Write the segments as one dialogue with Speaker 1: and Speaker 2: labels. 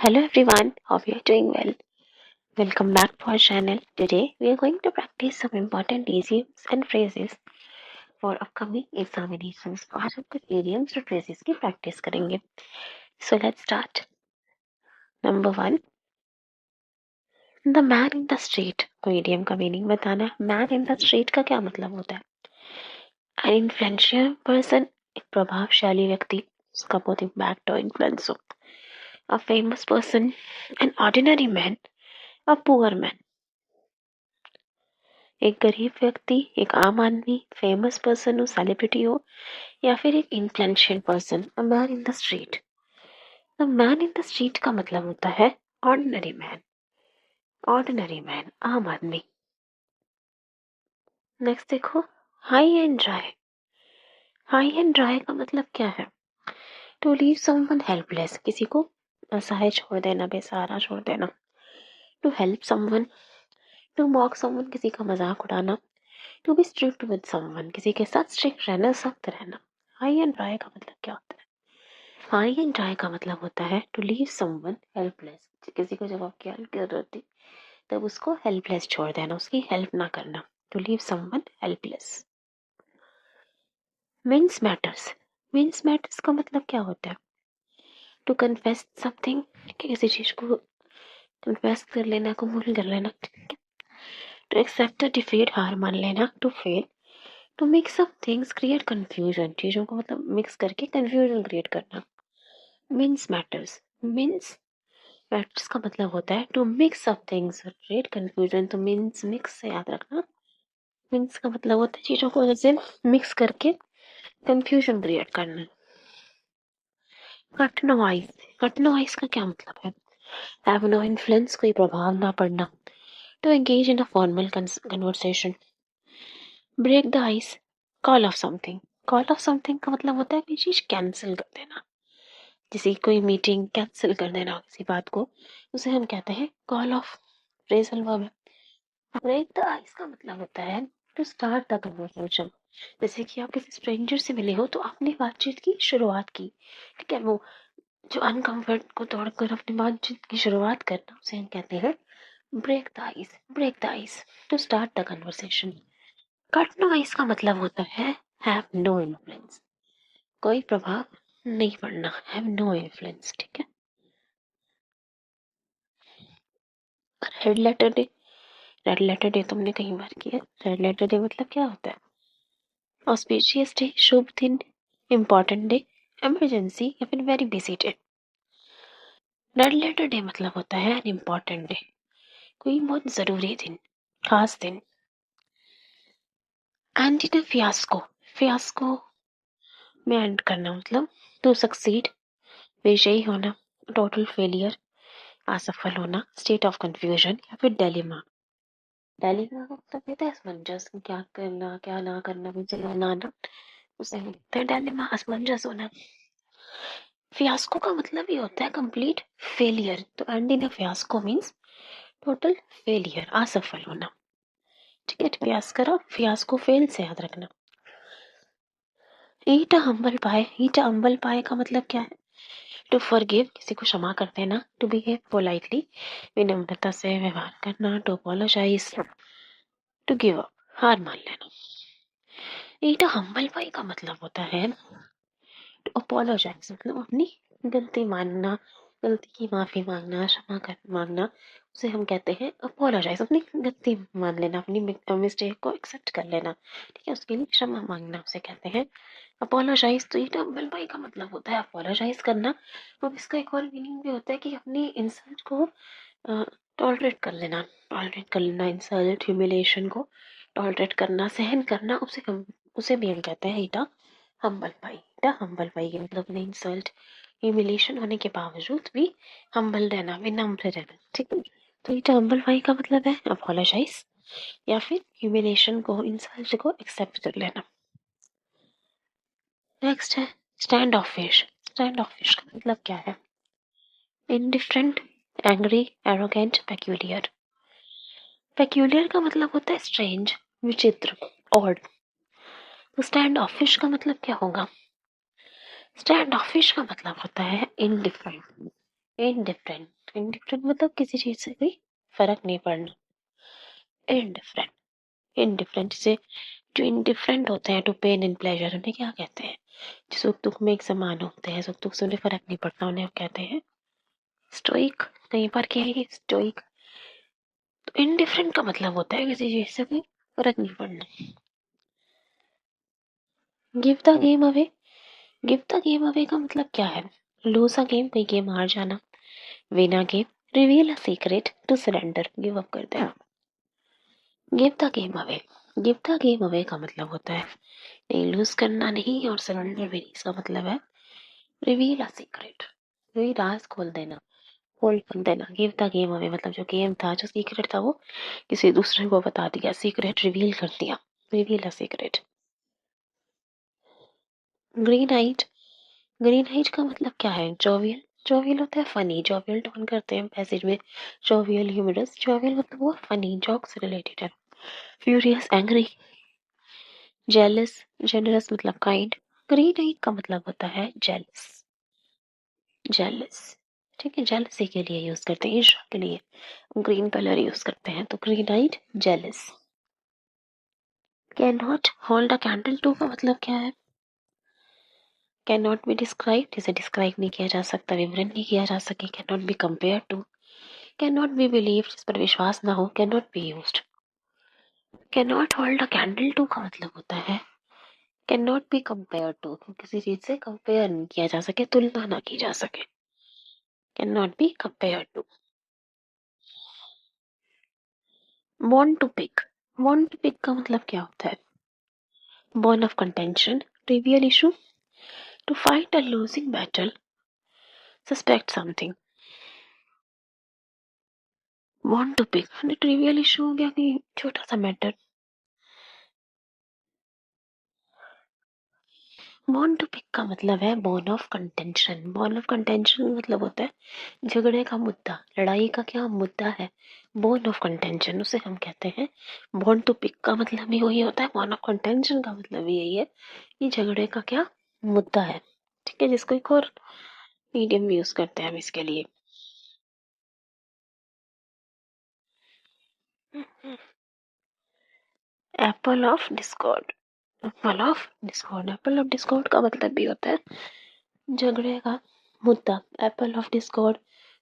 Speaker 1: Hello everyone, hope you are doing well. Welcome back to our channel. Today we are going to practice some important idioms and phrases for upcoming examinations. आज हम कुछ idioms और phrases की practice करेंगे. So let's start. Number 1. The man in the street. कोई idiom का meaning बताना. Man in the street का क्या मतलब होता है? An influential person, एक प्रभावशाली व्यक्ति, उसका बहुत impact और influence हो. A famous person, an ordinary man, a poor man. एक गरीब व्यक्ति, एक आम आदमी, फेमस पर्सन हो, सेलिब्रिटी हो, या फिर एक influential person. A man in the street. The man in the street का मतलब होता है ऑर्डिनरी मैन. ऑर्डिनरी मैन, आम आदमी. नेक्स्ट देखो, high and dry. High and dry का मतलब क्या है? टू लीव समवन हेल्पलेस, किसी को असहाय छोड़ देना, बेसहारा छोड़ देना. To help someone, to mock someone, किसी का मजाक उड़ाना. To be strict with someone, किसी के साथ स्ट्रिक्ट रहना, सख्त रहना. हाई एंड ड्राई का मतलब क्या होता है? हाई एंड ड्राई का मतलब होता है टू लीव समवन हेल्पलेस. किसी को जब आपकी हेल्प की जरूरत थी तब उसको हेल्पलेस छोड़ देना, उसकी हेल्प ना करना. To leave someone helpless. Means matters. Means matters का मतलब क्या होता है? टू कन्फेस समथिंग, किसी चीज को कन्फेस कर लेना, कबूल कर लेना. टू एक्सेप्ट अ डिफीट, हार मान लेना. To fail. To mix up things, create confusion, चीजों को मतलब मिक्स करके कंफ्यूजन क्रिएट करना. Means matters. मीन्स मैटर्स का मतलब होता है to mix up things, create confusion. तो मीन्स मिक्स से याद रखना. मीन्स का मतलब होता है चीजों को जैसे मिक्स करके कंफ्यूजन क्रिएट करना. Cut no ice. Cut no ice का क्या मतलब है? हैव नो इन्फ्लुएंस, कोई प्रभाव ना पड़ना. To engage in a formal conversation. Break the ice. Call off something. Call off something का मतलब होता है कोई चीज कैंसिल कर देना. किसी कोई मीटिंग कैंसिल कर देना, किसी बात को, उसे हम कहते हैं कॉल ऑफ. फ्रेजल वर्ब है. ब्रेक द आइस का मतलब होता है टू स्टार्ट द कन्वर्सेशन. जैसे कि आप किसी स्ट्रेंजर से मिले हो तो आपने बातचीत की शुरुआत की. ठीक है, वो जो अनकंफर्ट को तोड़कर अपनी बातचीत की शुरुआत करना, उसे हम कहते हैं break the ice. Break the ice, to start the conversation. Cut no ice का मतलब होता है हैव नो इन्फ्लुएंस, कोई प्रभाव नहीं पड़ना. Have no influence. ठीक है. Red letter day. Red letter day तुमने कई बार किया. रेड लेटर डे मतलब क्या होता है? ऑस्पिशियस डे, शुभ दिन, इम्पोर्टेंट डे, इमरजेंसी या फिर very busy day. Red letter day मतलब होता है एन इम्पोर्टेंट डे, कोई बहुत जरूरी दिन, खास दिन. And in fiasco. फियास्को में एंड करना मतलब टू सक्सीड, विजयी होना, टोटल फेलियर, असफल होना, स्टेट ऑफ कंफ्यूजन या फिर डेलिमा. डेलिमा का मतलब होता है असमंजस, क्या करना क्या ना करना, मुझे ना आना, उसे हम कहते हैं डेलिमा, असमंजस होना. फियास्को का मतलब ये होता है कंप्लीट फेलियर. तो and in fiasco means total failure, असफल होना. ठीक है, फियास्को, फियास्को फेल से याद रखना. ईट अ हम्बल पाए. ईट अ हम्बल पाए का मतलब क्या है? टू फॉरगिव, किसी को क्षमा कर देना. टू बिहेव पोलाइटली, विनम्रता से व्यवहार करना. To apologise, to give up, हार मान लेना. ईट अ हम्बल पाई का मतलब होता है टू अपोलोजाइज, मतलब अपनी गलती मानना, गलती की माफी मांगना, क्षमा कर मांगना. उसे हम कहते हैं अपोलोजाइज. अपनी गलती मान लेना, अपनी मिस्टेक को एक्सेप्ट कर लेना. ठीक है, उसके लिए क्षमा मांगना, उसे कहते हैं अपोलोजाइज. तो ईट अ हम्बल पाई का मतलब होता है अपोलोजाइज करना. और इसका एक और मीनिंग भी होता है कि अपनी इंसल्ट को टॉलरेट कर लेना. टॉलरेट कर लेना इंसल्ट, ह्यूमिलेशन को टॉलरेट करना, सहन करना, उसे भी हम कहते हैं ईटा हम्बल पाई. ईटा हम्बल पाई के मतलब अपने इंसल्ट, ह्यूमिलेशन होने के बावजूद भी हम्बल रहना, विनम्र रहना. ठीक है, तो ईटा हम्बल पाई का मतलब है अपोलोजाइज या फिर ह्यूमिलेशन को, इंसल्ट को एक्सेप्ट कर लेना. नेक्स्ट है स्टैंड ऑफिश. स्टैंड ऑफिश का मतलब क्या है? Indifferent, angry, arrogant, peculiar. Peculiar का मतलब होता है स्ट्रेंज, विचित्र, ऑड. तो स्टैंड ऑफिश का मतलब क्या होगा? स्टैंड ऑफिश का मतलब होता है इनडिफरेंट, इनडिफरेंट, इनडिफरेंट मतलब किसी चीज से कोई फर्क नहीं पड़ना। इनडिफरेंट, इनडिफरेंट से जो इनडिफरेंट होते हैं टू पेन एंड प्लेजर उन्हें क्या कहते हैं? जो सुख दुख में एक समान होते हैं, सुख दुख से उन्हें फर्क नहीं पड़ता, उन्हें कहते हैं स्टोइक। कहीं पर कहेंगे स्टोइक। तो इनडिफरेंट का मतलब होता है किसी चीज से कोई फर्क नहीं पड़ना। Give the game away, give the game away का मतलब क्या है? लूज अ गेम, कोई गेम हार जाना। Win a game, reveal a secret, to surrender, give up कर देना। Give the game away, give the game away का मतलब होता है नहीं लूज करना नहीं, और सरेंडर भी नहीं। इसका मतलब है रिवील अ सीक्रेट, कोई राज खोल देना, होल्ड कर देना। गिव द गेम अवे मतलब जो गेम था, जो सीक्रेट था, वो किसी दूसरे को बता दिया, सीक्रेट रिवील कर दिया, reveal a secret. Green eyed, green eyed का मतलब क्या है? जोवियल, जोवियल होता है फनी, जोवियल टोन करते हैं पैसेज में, जोवियल ह्यूमरस। जोवियल मतलब वो फनी, जोक से रिलेटेड है। Furious, angry. जेलस, जेनरस मतलब काइंड। ग्रीन आइट का मतलब होता है जेलस, जेलस। ठीक है, जेलसी के लिए यूज करते हैं, ईर्ष्या के लिए ग्रीन कलर यूज करते हैं। तो green eyed, jealous. Can not hold a candle to का मतलब क्या है? कैन नॉट बी डिस्क्राइब, जिसे डिस्क्राइब नहीं किया जा सकता, विवरण नहीं किया जा सके। Can not be compare to, can not be believe, जिस पर विश्वास ना हो। Can not be used. Can not hold a candle to का मतलब होता है can not be compare to, किसी चीज से कंपेयर नहीं किया जा सके, तुलना ना की जा सके। Can not be compare to. Bone to pick, bone to pick का मतलब क्या होता है? Bone of contention, trivial issue, to fight a losing battle, suspect something. Bone to pick trivial issue हो गया कि छोटा सा मैटर। बॉर्न टू पिक का मतलब है bone of contention. Born of contention मतलब होता है झगड़े का मुद्दा, लड़ाई का क्या मुद्दा है, बॉर्न ऑफ कंटेंशन, उसे हम कहते हैं। बॉर्न टू पिक का मतलब भी वही होता है, बॉर्न ऑफ कंटेंशन का मतलब भी यही है कि झगड़े का क्या मुद्दा है। ठीक है, जिसको एक और मीडियम यूज करते हैं हम इसके लिए। Apple of Discord, Apple of Discord, Apple of Discord का मतलब भी होता है झगड़े का मुद्दा। Apple of Discord,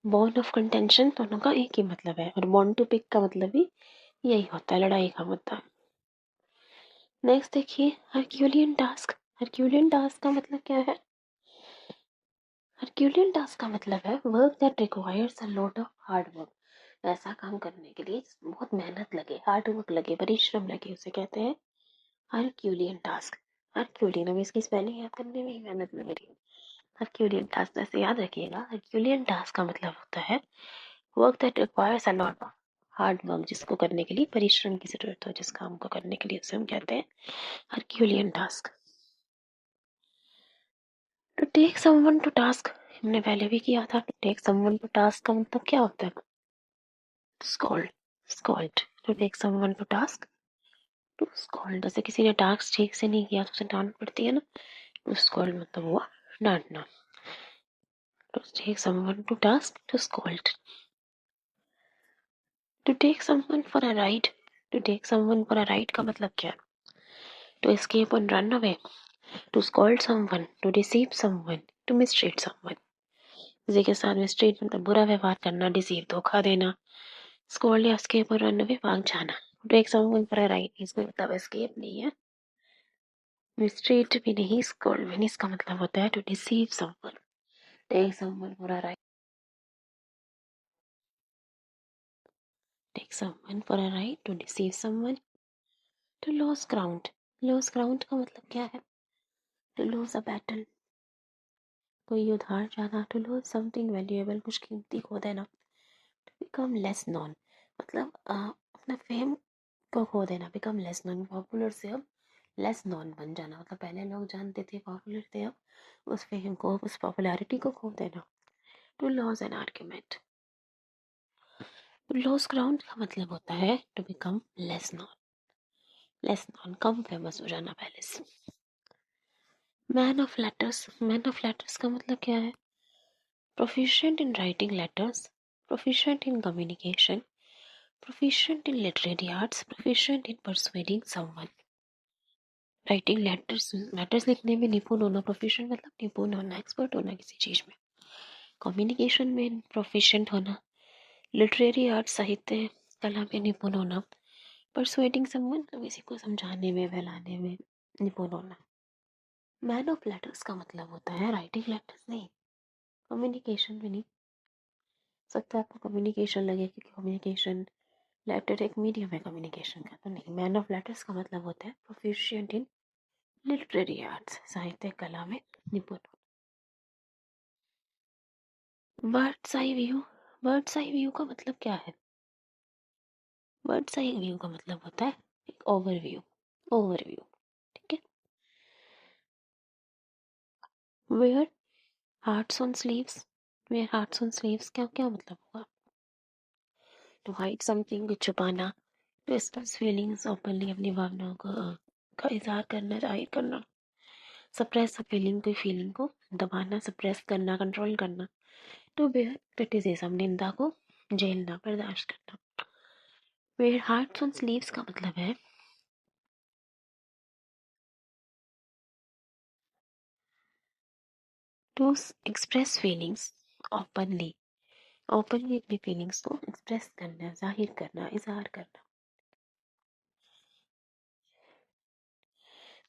Speaker 1: born of contention, दोनों का एक ही मतलब है। और बॉर्न टू पिक का मतलब भी यही होता है, लड़ाई का मुद्दा। नेक्स्ट देखिए, हरक्यूलियन टास्क। हरक्यूलियन टास्क का मतलब क्या है? हरक्यूलियन टास्क का मतलब है work that requires a lot of hard work. ऐसा काम करने के लिए बहुत मेहनत लगे, हार्ड वर्क लगे, परिश्रम लगे, उसे कहते हैं हरक्यूलियन टास्क। हरक्यूलियन, अब इसकी स्पेलिंग याद करने में ही मेहनत लग रही है। हरक्यूलियन टास्क ऐसे याद रखिएगा। हरक्यूलियन टास्क का मतलब होता है work that requires a lot of hard work, जिसको करने के लिए परिश्रम की जरूरत हो, जिस काम को करने के लिए उसे हम कहते हैं Herculean task. To take someone to task, हमने पहले भी किया था। To take someone to task का मतलब क्या होता है? Scold, scold. To take someone to task, to scold. जैसे किसी ने टास्क ठीक से नहीं किया तो उसे डांट पड़ती है ना, टू स्कॉल्ड मतलब हुआ डांटना। To take someone to task, to scold. To take someone for a ride, to take someone for a ride का मतलब क्या है? टू एस्केप और run away, to scold someone, to deceive someone, to mistreat someone. किसी के साथ mistreat मतलब बुरा व्यवहार करना, डिसीव धोखा देना, स्कॉल्ड या एस्केप और रन अवे भाग जाना। To take someone for a ride, इसका मतलब एस्केप नहीं है, मिसट्रीट भी नहीं, स्कॉल्ड भी नहीं। इसका मतलब होता है to deceive someone, take someone for a ride, take someone for a ride, to deceive someone. To lose ground, lose ground का मतलब क्या है? टू लूज अ बैटल, कोई युद्ध हार जाना। टू लूज समथिंग वैल्यूएबल, कुछ कीमती खो देना। टू बिकम लेस नॉन मतलब अपना फेम को खो देना। बिकम लेस नॉन, पॉपुलर से अब लेस नॉन बन जाना, मतलब पहले लोग जानते थे, पॉपुलर थे, अब उस फेम को, उस पॉपुलैरिटी को खो देना। To lose an argument, lose ground का मतलब होता है to become less known, less known, कम फेमस हो जाना पहले से। Man of letters, man of letters का मतलब क्या है? proficient in writing letters, proficient in communication, proficient in literary arts, proficient in persuading someone. Writing letters लिखने में निपुण होना, प्रोफिशिएंट मतलब निपुण होना, एक्सपर्ट होना किसी चीज़ में। कम्युनिकेशन में प्रोफिशिएंट होना, लिटरेरी आर्ट साहित्य कला में निपुण होना, परसुएडिंग समवन किसी को समझाने में बहलाने में निपुण होना। मैन ऑफ लेटर्स का मतलब होता है राइटिंग लेटर्स नहीं, कम्युनिकेशन में नहीं। सकता है आपको कम्युनिकेशन लगे क्योंकि कम्युनिकेशन लेटर एक मीडियम है कम्युनिकेशन का, तो नहीं। मैन ऑफ लेटर्स का मतलब होता है प्रोफिशिएंट इन लिटरेरी आर्ट्स, साहित्य कला में निपुण। Birds eye view, bird's eye view का मतलब क्या है? बर्ड्स आई व्यू का मतलब होता है एक ओवरव्यू, ओवरव्यू, ठीक है। Wear hearts on sleeves, wear hearts on sleeves क्या क्या मतलब होगा? टू हाइड समथिंग, कुछ छुपाना, टू एक्सप्रेस फीलिंग्स ओपनली, अपनी भावनाओं का इजहार करना, जाहिर करना। सप्रेस फीलिंग, कोई फीलिंग को दबाना, सप्रेस करना, कंट्रोल करना। टू बेयर क्रिटिसिज्म, निंदा को झेलना, बर्दाश्त करना। वेयर हार्ट्स ऑन स्लीव्स का मतलब है to express feelings openly, openly अपनी फीलिंग्स को एक्सप्रेस करना, जाहिर करना, इजहार करना।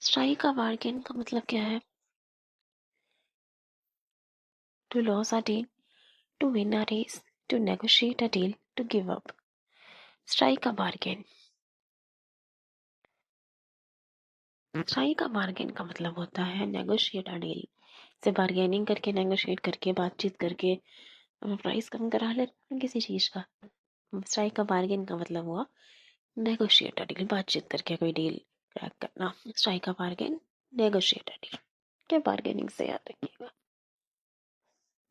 Speaker 1: स्ट्राइक अ बार्गेन का मतलब क्या है? To lose a deal, to win a race, to negotiate a deal, to give up. Strike a bargain, strike a bargain का मतलब होता है नेगोशिएट अ डील, से बार्गेनिंग करके, नेगोशिएट करके, बातचीत करके प्राइस कम करा ले किसी चीज़ का। स्ट्राइक का बार्गेन का मतलब हुआ नेगोशिएट अ डील, बातचीत करके कोई डील क्रैक करना। स्ट्राइक का बार्गेन, नेगोशिएट अ डील, क्या बार्गेनिंग से याद रखिएगा।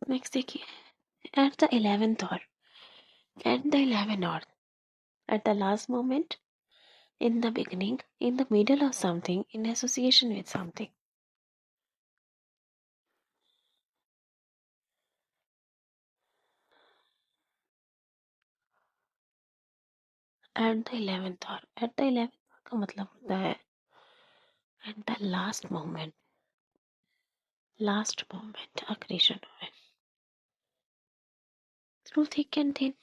Speaker 1: नेक्स्ट देखिए, at the 11th hour, at the 11th hour, at the last moment, in the beginning, in the middle of something, in association with something. At the 11th hour, at the 11th hour का मतलब होता है at the last moment, last moment, आखिरी क्षण में। Through thick and thin,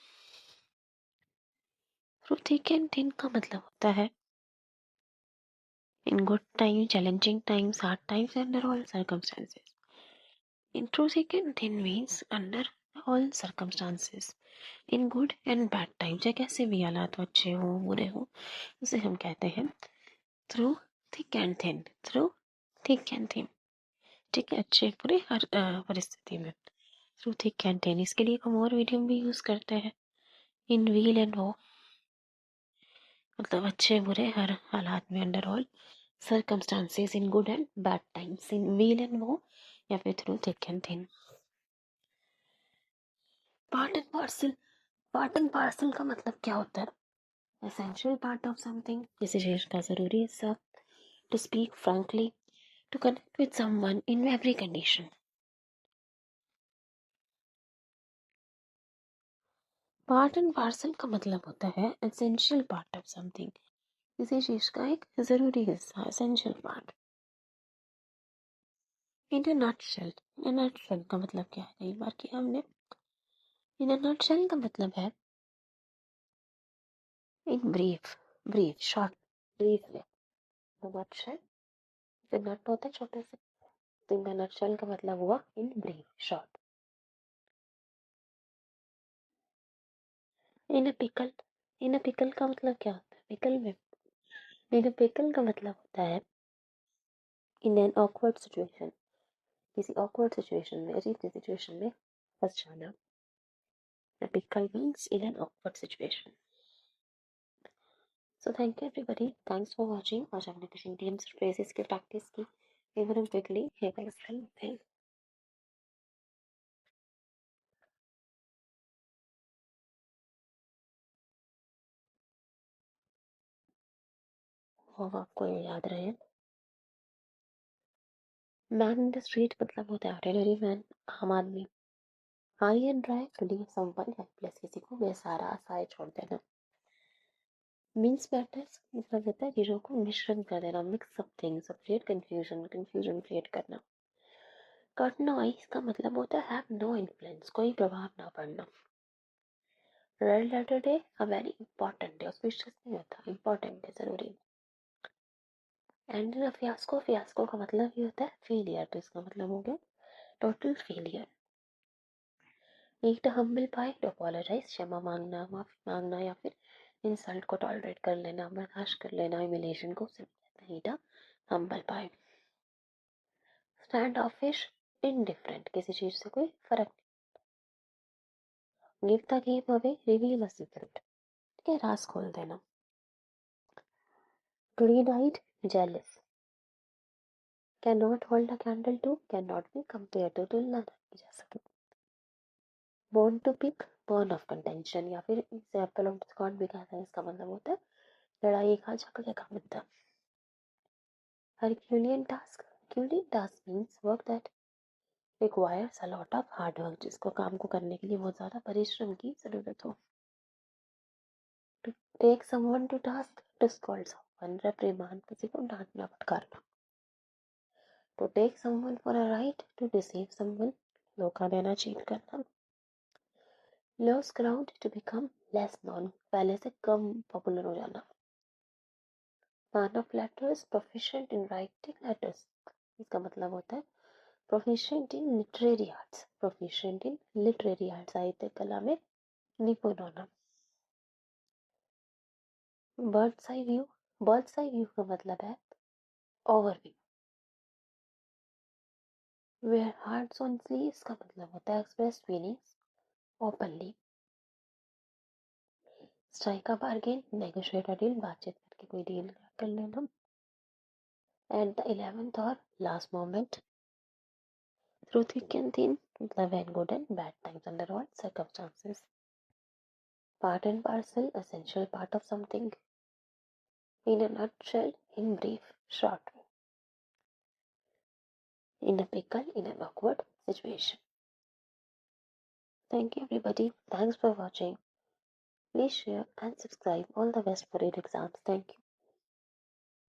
Speaker 1: through thick and thin का मतलब होता है in good times, challenging times, hard times, under all circumstances. In through thick and thin means under all circumstances. In good and bad times, चाहे कैसे भी हालात हो, अच्छे हो बुरे हो, उसे हम कहते हैं through thick and thin, through thick and thin, ठीक है, अच्छे बुरे हर परिस्थिति में। थ्रू थिक एंड थिन, इसके लिए हम और मीडियम भी यूज करते हैं। इन व्हील एंड वो, मतलब अच्छे बुरे हर हालात में, under all circumstances, in good and bad times, in wheel and वो, या फिर through thick and thin. Part and parcel, part and parcel का मतलब क्या होता है? एसेंशियल पार्ट ऑफ समथिंग, किसी चीज का जरूरी हिस्सा। To speak frankly, to connect with someone in every condition. Part and parcel का मतलब होता है एसेंशियल पार्ट ऑफ समथिंग, किसी चीज का एक जरूरी हिस्सा, essential part. In a nutshell, in a nutshell का मतलब क्या है? कई बार किया हमने। इन अ नटशेल का मतलब है in brief, brief short, brief में। नटशेल जो नट होता है छोटे से, तो इन अ नटशेल का मतलब हुआ in brief, short. In a pickle, in a pickle का मतलब क्या होता है? पिकल में, इन अ पिकल का मतलब होता है इन एन ऑकवर्ड सिचुएशन, किसी ऑकवर्ड सिचुएशन में, अजीब सी सिचुएशन में फंस जाना। A pickle means in an awkward situation. So thank you everybody. Thanks for watching. आज हमने कुछ idioms और phrases की practice की. Even quickly, hey guys, thanks. और आपको ये याद रहे, मैन इन द स्ट्रीट मतलब होता है ऑर्डिनरी मैन, आम आदमी। High and dry to leave someone helpless, किसी को बेसहारा असहाय छोड़ देना। मीन्स मैटर्स मतलब होता है चीज़ों को मिश्रण कर देना, mix up things, create confusion create करना। कट नॉइस का मतलब होता है हैव नो इन्फ्लुएंस, कोई प्रभाव ना पड़ना। Red letter day a very important day, auspicious नहीं होता, इंपॉर्टेंट है, जरूरी। एंड फियास्को, फियास्को का मतलब ये होता है फेलियर, तो इसका मतलब हो गया total failure. Eat humble pie to apologise, क्षमा मांगना, माफी मांगना, या फिर इंसल्ट को टॉलरेट कर लेना, बर्दाश्त कर लेना, ह्यूमिलिएशन को, उसे कहते हैं eat humble pie. Stand offish, indifferent, किसी चीज से कोई फर्क नहीं। Give the game away, reveal a secret, ठीक है, राज खोल देना। Green eyed, jealous, can not hold a candle to, can not be compare to, तुलना नहीं की जा सके। Bone to pick, bone of contention, या फिर इसे एप्पल ऑफ डिस्कॉर्ड भी कहते हैं, इसका मतलब होता है लड़ाई का, झगड़े का मुद्दा। Herculean task, Herculean task means work that requires a lot of hard work, जिसको काम को करने के लिए बहुत ज्यादा परिश्रम की जरूरत हो। To take someone to task, to scold someone, reprimand, किसी को डांटना फटकारना। To take someone for a ride, to deceive someone, धोखा देना, चीट करना। Lose ground, to become less known, पहले से कम पॉपुलर हो जाना। Man of letters, proficient in writing letters, इसका मतलब होता है proficient in literary arts, proficient in literary arts, साहित्य कला में निपुण होना। Bird's eye view, bird's eye view का मतलब है overview. Wear hearts on sleeves का मतलब होता है express feelings openly. Strike a bargain, negotiate a deal, बातचीत करके कोई डील कर लेना। एट द 11th और last moment, through thick and thin, मतलब when good and bad times, under all circumstances. Part and parcel, essential part of something. In a nutshell, in brief, short. In a pickle, in an awkward situation. Thank you everybody. Thanks for watching. Please share and subscribe. All the best for your exams. Thank you.